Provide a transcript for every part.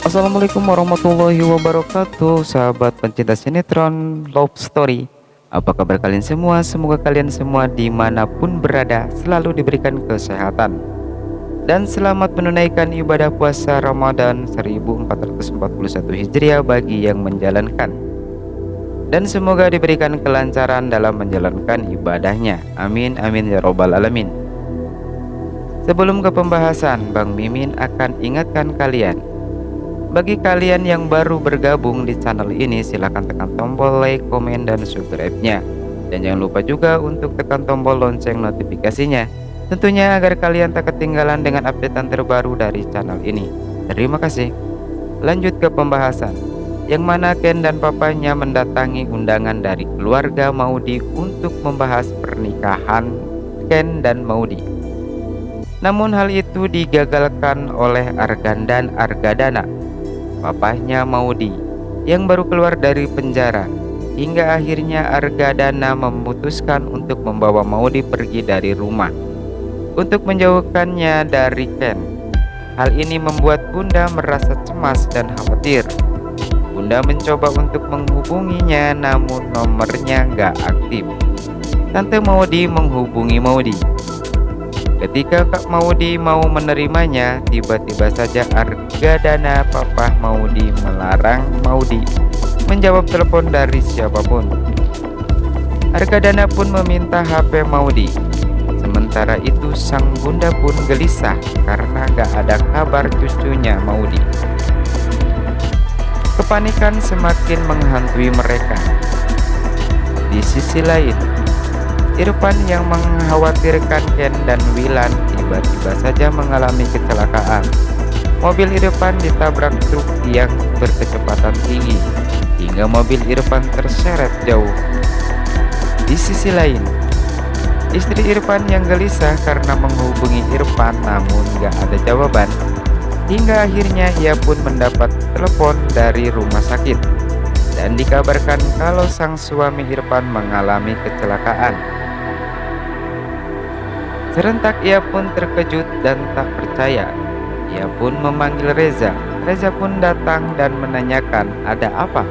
Assalamualaikum warahmatullahi wabarakatuh, sahabat pencinta sinetron Love Story. Apa kabar kalian semua? Semoga kalian semua dimanapun berada selalu diberikan kesehatan dan selamat menunaikan ibadah puasa Ramadan 1441 Hijriah bagi yang menjalankan, dan semoga diberikan kelancaran dalam menjalankan ibadahnya. Amin amin ya robbal alamin. Sebelum ke pembahasan, Bang Mimin akan ingatkan kalian, bagi kalian yang baru bergabung di channel ini, silahkan tekan tombol like, komen, dan subscribe-nya. Dan jangan lupa juga untuk tekan tombol lonceng notifikasinya, tentunya agar kalian tak ketinggalan dengan updatean terbaru dari channel ini. Terima kasih. Lanjut ke pembahasan, yang mana Ken dan papanya mendatangi undangan dari keluarga Maudi untuk membahas pernikahan Ken dan Maudi. Namun hal itu digagalkan oleh Argan dan Argadana, papahnya Maudi, yang baru keluar dari penjara. Hingga akhirnya Argadana memutuskan untuk membawa Maudi pergi dari rumah untuk menjauhkannya dari Ken. Hal ini membuat Bunda merasa cemas dan khawatir. Bunda mencoba untuk menghubunginya, namun nomornya nggak aktif. Tante Maudi menghubungi Maudi. Ketika Kak Maudi mau menerimanya, tiba-tiba saja Argadana, papa Maudi, melarang Maudi menjawab telepon dari siapapun. Argadana pun meminta HP Maudi. Sementara itu sang bunda pun gelisah karena gak ada kabar cucunya Maudi. Kepanikan semakin menghantui mereka. Di sisi lain, Irfan yang mengkhawatirkan Ken dan Wilan tiba-tiba saja mengalami kecelakaan. Mobil Irfan ditabrak truk yang berkecepatan tinggi hingga mobil Irfan terseret jauh. Di sisi lain, istri Irfan yang gelisah karena menghubungi Irfan namun gak ada jawaban. Hingga akhirnya ia pun mendapat telepon dari rumah sakit dan dikabarkan kalau sang suami Irfan mengalami kecelakaan. Serentak ia pun terkejut dan tak percaya. Ia pun memanggil Reza. Reza pun datang dan menanyakan ada apa.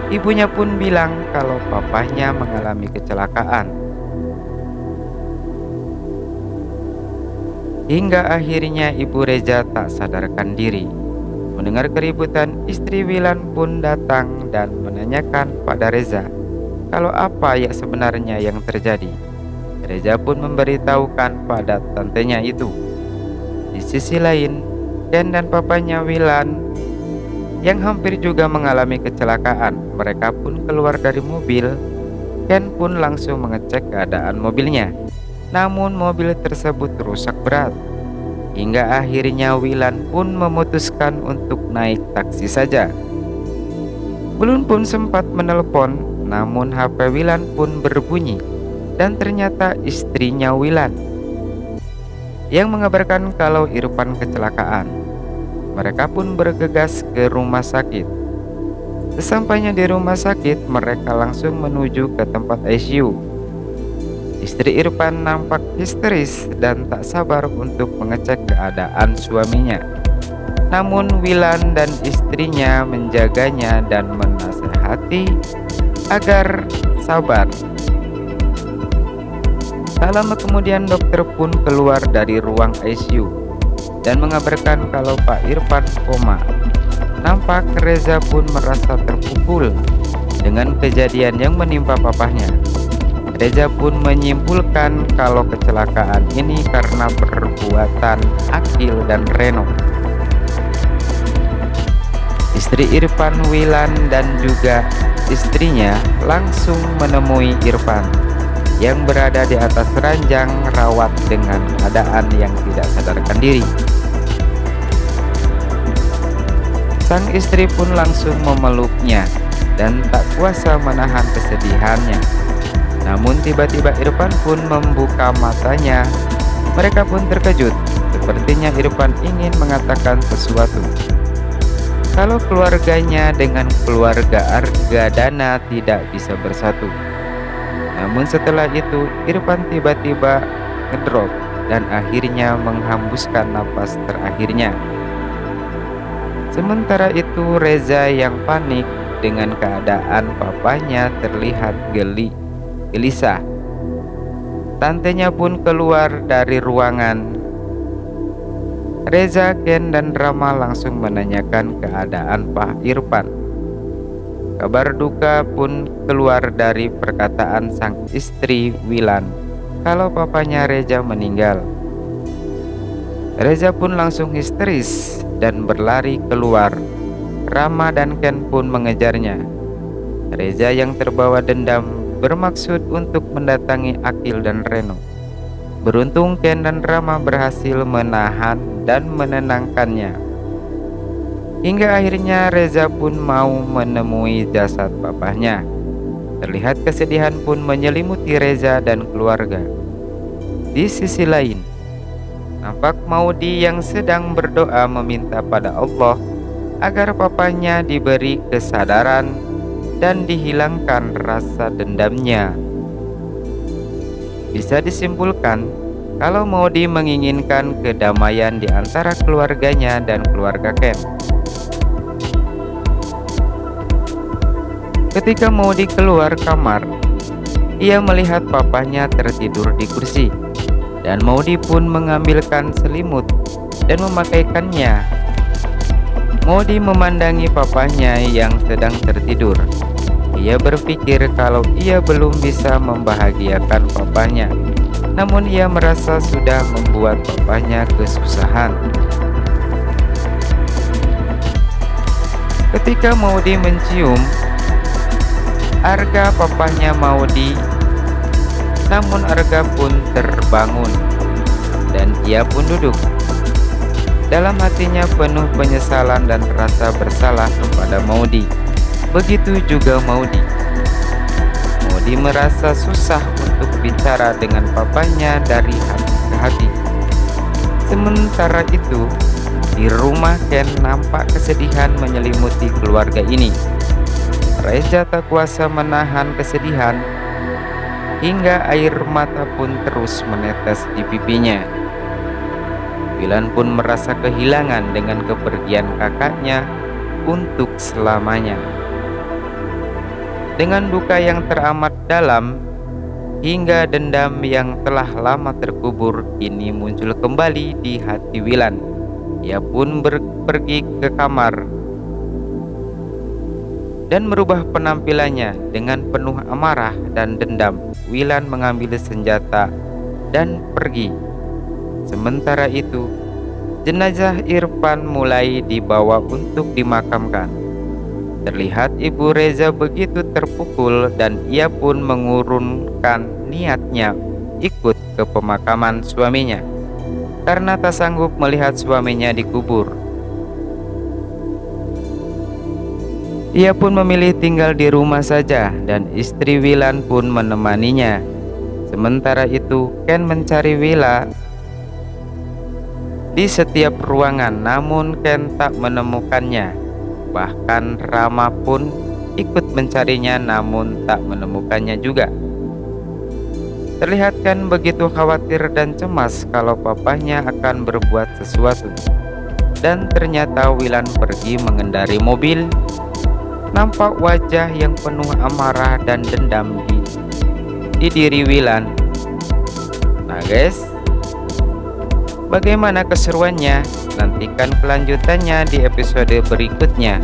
Ibunya pun bilang kalau papahnya mengalami kecelakaan. Hingga akhirnya ibu Reza tak sadarkan diri. Mendengar keributan, istri Wilan pun datang dan menanyakan pada Reza kalau apa ya sebenarnya yang terjadi. Reza pun memberitahukan pada tantenya itu. Di sisi lain, Ken dan papanya Wilan yang hampir juga mengalami kecelakaan. Mereka pun keluar dari mobil. Ken pun langsung mengecek keadaan mobilnya. Namun mobil tersebut rusak berat. Hingga akhirnya Wilan pun memutuskan untuk naik taksi saja. Belum pun sempat menelpon, namun HP Wilan pun berbunyi. Dan ternyata istrinya Wilan yang mengabarkan kalau Irfan kecelakaan. Mereka pun bergegas ke rumah sakit. Sesampainya di rumah sakit, mereka langsung menuju ke tempat ICU. Istri Irfan nampak histeris dan tak sabar untuk mengecek keadaan suaminya. Namun Wilan dan istrinya menjaganya dan menasehati agar sabar. Tak lama kemudian dokter pun keluar dari ruang ICU dan mengabarkan kalau Pak Irfan koma. Nampak Reza pun merasa terpukul dengan kejadian yang menimpa papahnya. Reza pun menyimpulkan kalau kecelakaan ini karena perbuatan Akil dan Reno. Istri Irfan, Wilan, dan juga istrinya langsung menemui Irfan yang berada di atas ranjang rawat dengan keadaan yang tidak sadarkan diri. Sang istri pun langsung memeluknya dan tak kuasa menahan kesedihannya. Namun tiba-tiba Irfan pun membuka matanya. Mereka pun terkejut. Sepertinya Irfan ingin mengatakan sesuatu. Kalau keluarganya dengan keluarga Argadana tidak bisa bersatu. Namun setelah itu Irfan tiba-tiba ngedrop dan akhirnya menghembuskan napas terakhirnya. Sementara itu Reza yang panik dengan keadaan papanya terlihat gelisah. Tantenya pun keluar dari ruangan. Reza, Ken, dan Rama langsung menanyakan keadaan Pak Irfan. Kabar duka pun keluar dari perkataan sang istri Wilan kalau papanya Reza meninggal. Reza pun langsung histeris dan berlari keluar. Rama dan Ken pun mengejarnya. Reza yang terbawa dendam bermaksud untuk mendatangi Akil dan Reno. Beruntung Ken dan Rama berhasil menahan dan menenangkannya. Hingga akhirnya Reza pun mau menemui jasad papahnya. Terlihat kesedihan pun menyelimuti Reza dan keluarga. Di sisi lain, nampak Maudi yang sedang berdoa meminta pada Allah agar papahnya diberi kesadaran dan dihilangkan rasa dendamnya. Bisa disimpulkan kalau Maudi menginginkan kedamaian di antara keluarganya dan keluarga Ken. Ketika Maudi keluar kamar, ia melihat papahnya tertidur di kursi, dan Maudi pun mengambilkan selimut dan memakaikannya. Maudi memandangi papahnya yang sedang tertidur. Ia berpikir kalau ia belum bisa membahagiakan papahnya, namun ia merasa sudah membuat papahnya kesusahan. Ketika Maudi mencium Arga papahnya Maudi, namun Arga pun terbangun dan ia pun duduk. Dalam hatinya penuh penyesalan dan rasa bersalah kepada Maudi. Begitu juga Maudi. Maudi merasa susah untuk bicara dengan papahnya dari hati ke hati. Sementara itu, di rumah Ken nampak kesedihan menyelimuti keluarga ini. Reza tak kuasa menahan kesedihan hingga air mata pun terus menetes di pipinya. Wilan pun merasa kehilangan dengan kepergian kakaknya untuk selamanya. Dengan duka yang teramat dalam, hingga dendam yang telah lama terkubur kini muncul kembali di hati Wilan. Ia pun pergi ke kamar dan merubah penampilannya. Dengan penuh amarah dan dendam, Wilan mengambil senjata dan pergi. Sementara itu, jenazah Irfan mulai dibawa untuk dimakamkan. Terlihat ibu Reza begitu terpukul dan ia pun mengurungkan niatnya ikut ke pemakaman suaminya karena tak sanggup melihat suaminya dikubur. Ia pun memilih tinggal di rumah saja dan istri Wilan pun menemaninya. Sementara itu, Ken mencari Wila di setiap ruangan, namun Ken tak menemukannya. Bahkan Rama pun ikut mencarinya, namun tak menemukannya juga. Terlihat Ken begitu khawatir dan cemas kalau papahnya akan berbuat sesuatu. Dan ternyata Wilan pergi mengendari mobil. Nampak wajah yang penuh amarah dan dendam di diri Wilan. Nah guys, bagaimana keseruannya? Nantikan kelanjutannya di episode berikutnya.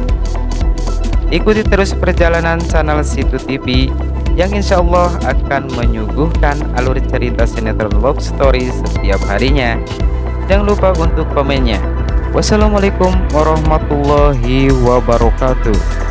Ikuti terus perjalanan channel Situ TV yang insya Allah akan menyuguhkan alur cerita sinetron love story setiap harinya. Jangan lupa untuk komennya. Wassalamualaikum warahmatullahi wabarakatuh.